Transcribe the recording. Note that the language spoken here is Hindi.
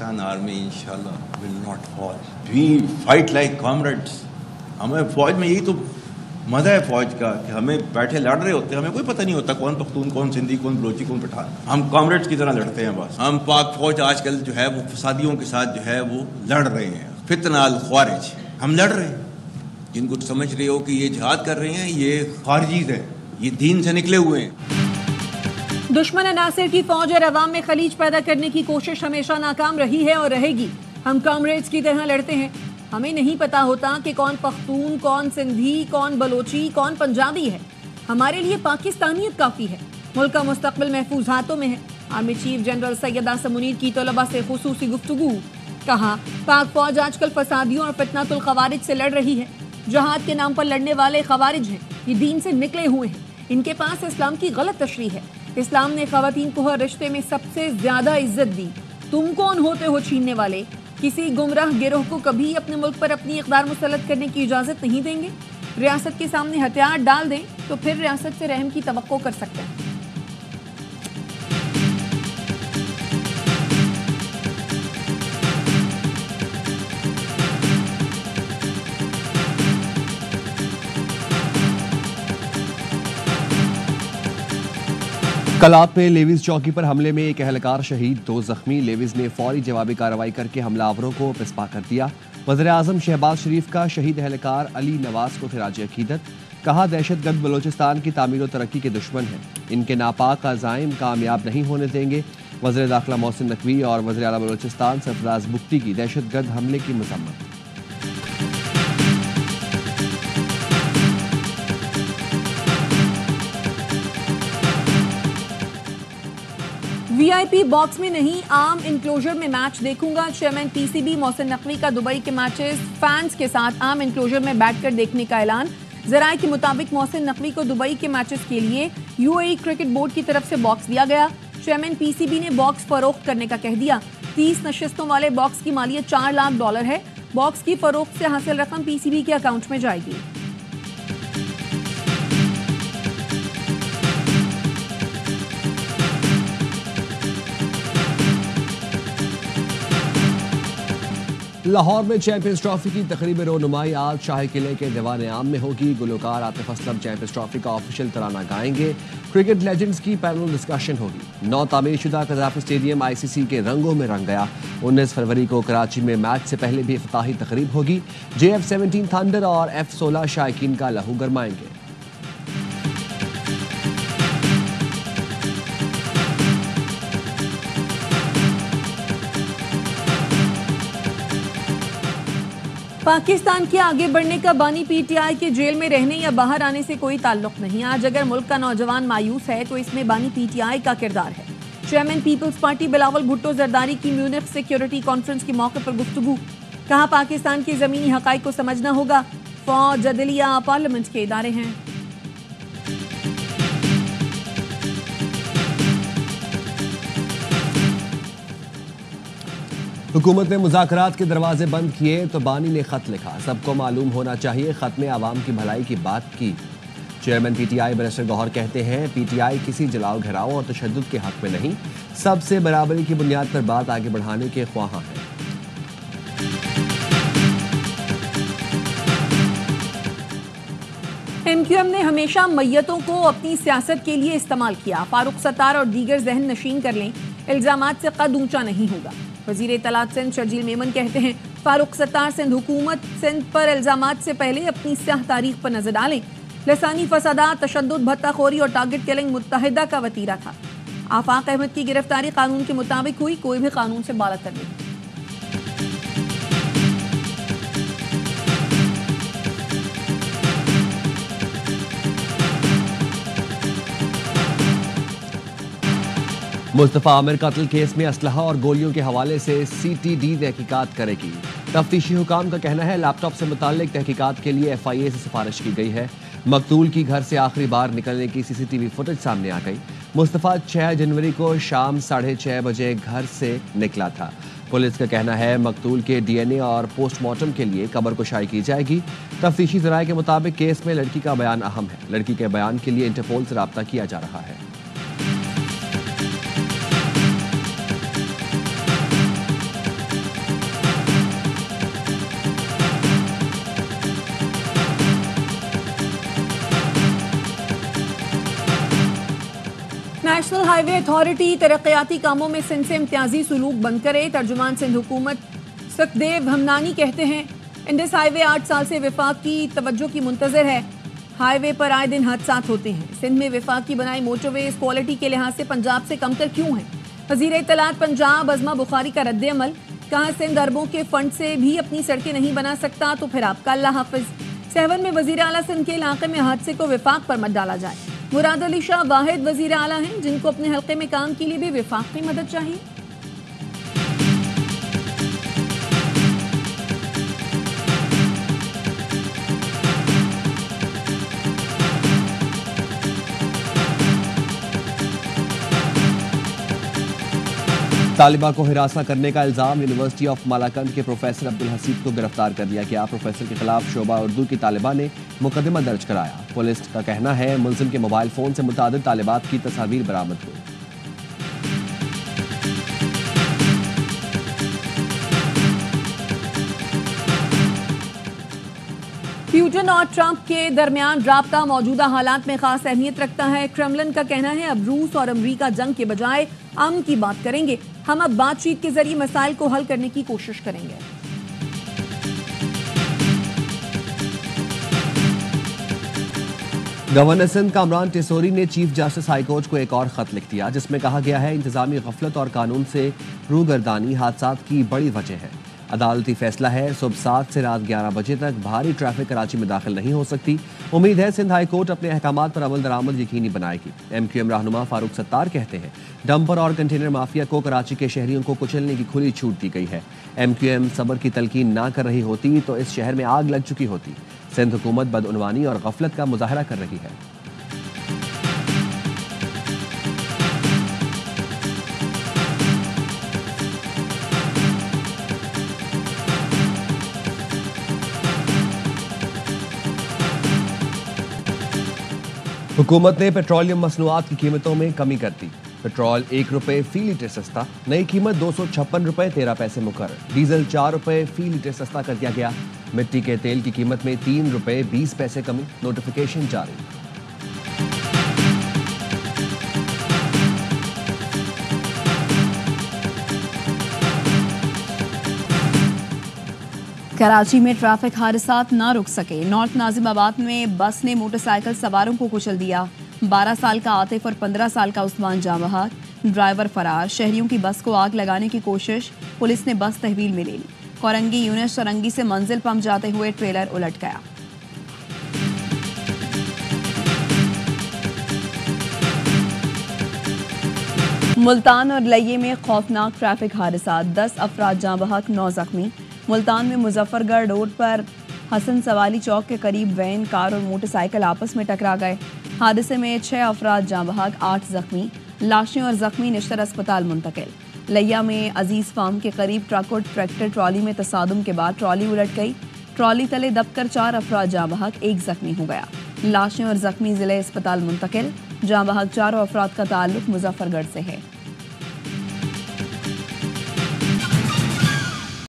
पाकिस्तान आर्मी इंशाल्लाह will not fall, we fight like comrades. हमें फौज में यही तो मजा है फौज का कि हमें बैठे लड़ रहे होते हैं, हमें कोई पता नहीं होता कौन पख्तून, कौन सिंधी, कौन बलोची, कौन पठान। हम कॉमरेड्स की तरह लड़ते हैं बस। हम पाक फौज आजकल जो है वो फसादियों के साथ जो है वो लड़ रहे हैं, फितनाल ख्वारिज हम लड़ रहे हैं। जिनको समझ रहे हो कि ये जिहाद कर रहे हैं, ये खारजीज है, ये दीन से निकले हुए हैं। दुश्मन अनासिर की फौज और अवाम में खलीज पैदा करने की कोशिश हमेशा नाकाम रही है और रहेगी। हम कॉमरेड्स की तरह लड़ते हैं। हमें नहीं पता होता कि कौन पख्तून, कौन सिंधी, कौन बलोची, कौन पंजाबी है। हमारे लिए पाकिस्तानियत काफ़ी है। मुल्क का मुस्तकबिल महफूज हाथों में है। Army chief general Syed Asim Munir की तलबा से खुसूसी गुफ्तगू। कहा, पाक फौज आजकल फसादियों और फितनातुल खवारिज से लड़ रही है। जहाद के नाम पर लड़ने वाले खवारिज हैं, ये दीन से निकले हुए हैं। इनके पास इस्लाम की गलत तशरीह है। इस्लाम ने खवातीन को हर रिश्ते में सबसे ज्यादा इज्जत दी। तुम कौन होते हो छीनने वाले? किसी गुमराह गिरोह को कभी अपने मुल्क पर अपनी इक़दार मुसल्लत करने की इजाज़त नहीं देंगे। रियासत के सामने हथियार डाल दें तो फिर रियासत से रहम की तवक्को कर सकते हैं। कलाप में लेविस चौकी पर हमले में एक एहलकार शहीद, 2 जख्मी। लेविस ने फौरी जवाबी कार्रवाई करके हमलावरों को पिसपा कर दिया। वज़ीर-ए-आज़म शहबाज शरीफ का शहीद एहलकार अली नवाज को खिराज अकीदत। कहा, दहशतगर्द बलोचिस्तान की तामीर और तरक्की के दुश्मन हैं, इनके नापाक अज़ाइम कामयाब नहीं होने देंगे। वज़ीर दाखिला मोहसिन नकवी और वज़ीर आला बलोचिस्तान सरफराज बुख्ती की दहशतगर्द हमले की मज़म्मत। वीआईपी बॉक्स में नहीं, आम इंक्लोजर में मैच देखूंगा। चेयरमैन पीसीबी मोहसिन नकवी का दुबई के मैचेस फैंस के साथ आम इंक्लोजर में बैठकर देखने का ऐलान। ज़राए के मुताबिक मोहसिन नकवी को दुबई के मैचेस के लिए यूएई क्रिकेट बोर्ड की तरफ से बॉक्स दिया गया। चेयरमैन पीसीबी ने बॉक्स फरोख्त करने का कह दिया। 30 नशिस्तों वाले बॉक्स की मालियत $4 लाख है। बॉक्स की फरोख्त से हासिल रकम पीसीबी के अकाउंट में जाएगी। लाहौर में चैंपियंस ट्रॉफी की तकरीब रोनुमाई आज शाही किले के दीवान आम में होगी। गुलकार आतिफ असलम चैंपियंस ट्रॉफी का ऑफिशियल तराना गाएंगे। क्रिकेट लेजेंड्स की पैनल डिस्कशन होगी। 9 तामीरशुदा कज़ाफ़ी स्टेडियम आईसीसी के रंगों में रंग गया। 19 फरवरी को कराची में मैच से पहले भी इफ्ताही तकरीब होगी। JF-17 थंडर और F-16 शायकीन का लहू गरमाएंगे। पाकिस्तान के आगे बढ़ने का बानी पीटीआई के जेल में रहने या बाहर आने से कोई ताल्लुक नहीं। आज अगर मुल्क का नौजवान मायूस है तो इसमें बानी पीटीआई का किरदार है। चेयरमैन पीपल्स पार्टी बिलावल भुट्टो जरदारी की म्यूनिख सिक्योरिटी कॉन्फ्रेंस के मौके पर गुफ्तगू। कहा, पाकिस्तान के ज़मीनी हक़ाइक़ को समझना होगा। फौज, अदलिया, पार्लियामेंट के इदारे हैं। हुकूमत ने मुज़ाकरात के दरवाजे बंद किए तो बानी ने खत लिखा। सबको मालूम होना चाहिए, खत में आवाम की भलाई की बात की। चेयरमैन पीटीआई बैरिस्टर गौहर कहते हैं, पीटीआई किसी जलाओ घेराव और तशद्दुद के हक में नहीं, सबसे बराबरी की बुनियाद पर बात आगे बढ़ाने के ख्वाहां हैं। MQM ने हमेशा मैयतों को अपनी सियासत के लिए इस्तेमाल किया। फारूक सत्तार और दीगर जहन नशीन कर लें, इल्जामात से कद ऊंचा नहीं होगा। वजीर इत्तलात सिंध शर्जील मेमन कहते हैं, फारूक सत्तार सिंध हुकूमत सिंध पर इल्जामात से पहले अपनी स्याह तारीख पर नजर डालें। लसानी फसादात, तशद्दुद, भत्ताखोरी और टारगेट किलिंग मुत्तहिदा का वतीरा था। आफाक अहमद की गिरफ्तारी कानून के मुताबिक हुई, कोई भी कानून से बालतर नहीं। मुस्तफ़ा आमिर कत्ल केस में असलहा और गोलियों के हवाले से CTD तहकीकात करेगी। तफ्तीशी हुकाम का कहना है, लैपटॉप से मुताल्लिक तहकीकात के लिए FIA से सिफारिश की गई है। मकतूल की घर से आखिरी बार निकलने की CCTV फुटेज सामने आ गई। मुस्तफ़ा 6 जनवरी को शाम 6:30 बजे घर से निकला था। पुलिस का कहना है, मकतूल के DNA और पोस्टमार्टम के लिए कब्र कुशाई की जाएगी। तफ्तीशी ज़राए के मुताबिक केस में लड़की का बयान अहम है। लड़की के बयान के लिए इंटरपोल से राब्ता किया जा रहा है। नेशनल हाईवे अथॉरिटी तरक्याती कामों में सिंध से इम्तियाजी सुलूक बंद करे। तर्जुमान सिंध हुकूमत सुखदेव हमनानी कहते हैं इंडस हाईवे 8 साल से विफाक की तवज्जो की मुंतजर है। हाईवे पर आए दिन हादसात होते हैं। सिंध में विफाक की बनाई मोटरवेज क्वालिटी के लिहाज से पंजाब से कमतर क्यों है? वजीर इत्तलात पंजाब अजमा बुखारी का रद्द अमल। कहा सिंध अरबों के फंड से भी अपनी सड़कें नहीं बना सकता तो फिर आपका अल्लाह हाफिज। सहवन में वजीर आला सिंध के इलाके में हादसे को विफाक पर मत डाला जाए। मुराद अली शाह वाहिद वजीर आला हैं जिनको अपने हल्के में काम के लिए भी विफाक की मदद चाहिए। तालिबा को हिरासा करने का इल्जाम यूनिवर्सिटी ऑफ मालाकंद के प्रोफेसर अब्दुल हसीब को गिरफ्तार कर लिया गया। प्रोफेसर के खिलाफ शोबा उर्दू की तालिबा ने मुकदमा दर्ज कराया। पुलिस का कहना है मुलजिम के मोबाइल फोन से मुतादिद तालिबात की तस्वीर बरामद हुई। पुतिन और ट्रंप के दरमियान राब्ता मौजूदा हालात में खास अहमियत रखता है। क्रेमलिन का कहना है अब रूस और अमेरिका जंग के बजाय अमन की बात करेंगे। हम अब बातचीत के जरिए मसाइल को हल करने की कोशिश करेंगे। गवर्नर सिंध कामरान टेसोरी ने चीफ जस्टिस हाईकोर्ट को एक और खत लिख दिया जिसमें कहा गया है इंतजामी गफलत और कानून से रूगर्दानी हादसात की बड़ी वजह है। अदालती फैसला है सुबह 7 से रात 11 बजे तक भारी ट्रैफिक कराची में दाखिल नहीं हो सकती। उम्मीद है सिंध हाई कोर्ट अपने अहकामात पर अमल दरामद यकीनी बनाएगी। MQM रहनुमा फारूक सत्तार कहते हैं डंपर और कंटेनर माफिया को कराची के शहरियों को कुचलने की खुली छूट दी गई है। MQM सब्र की तलकीन ना कर रही होती तो इस शहर में आग लग चुकी होती। सिंध हुकूमत बदउनवानी और गफलत का मुजाहरा कर रही है। हुकूमत ने पेट्रोलियम मसनूआत की कीमतों में कमी कर दी। पेट्रोल 1 रुपये फी लीटर सस्ता, नई कीमत 256 रुपये 13 पैसे मुकर्रर। डीजल 4 रुपये फी लीटर सस्ता कर दिया गया। मिट्टी के तेल की कीमत में 3 रुपये 20 पैसे कमी, नोटिफिकेशन जारी। कराची में ट्रैफिक हादसात ना रुक सके। नॉर्थ नाजिमाबाद में बस ने मोटरसाइकिल सवारों को कुचल दिया। 12 साल का आतिफ और 15 साल का उस्मान जाँ बहक, ड्राइवर फरार। शहरियों की बस को आग लगाने की कोशिश, पुलिस ने बस तहवील में ले ली। कोरंगी यूनिस सरंगी से मंजिल पम जाते हुए ट्रेलर उलट गया। मुल्तान और लइये में खौफनाक ट्रैफिक हादसा, 10 अफराद जाँ बहक, 9 जख्मी। मुल्तान में मुजफ्फरगढ़ रोड पर हसन सवाली चौक के करीब वैन, कार और मोटरसाइकिल आपस में टकरा गए। हादसे में 6 अफराद जाँ बहक, 8 जख्मी। लाशें और जख्मी निश्तर अस्पताल मुंतकिल। लिया में अजीज फार्म के करीब ट्रक और ट्रैक्टर ट्रॉली में तसादुम के बाद ट्रॉली उलट गई। ट्रॉली तले दबकर 4 अफराद जाँ बहक, 1 जख्मी हो गया। लाशें और जख्मी जिले अस्पताल मुंतकिल। जाँ बहक 4 अफराद का ताल्लुक मुजफ्फरगढ़ से है।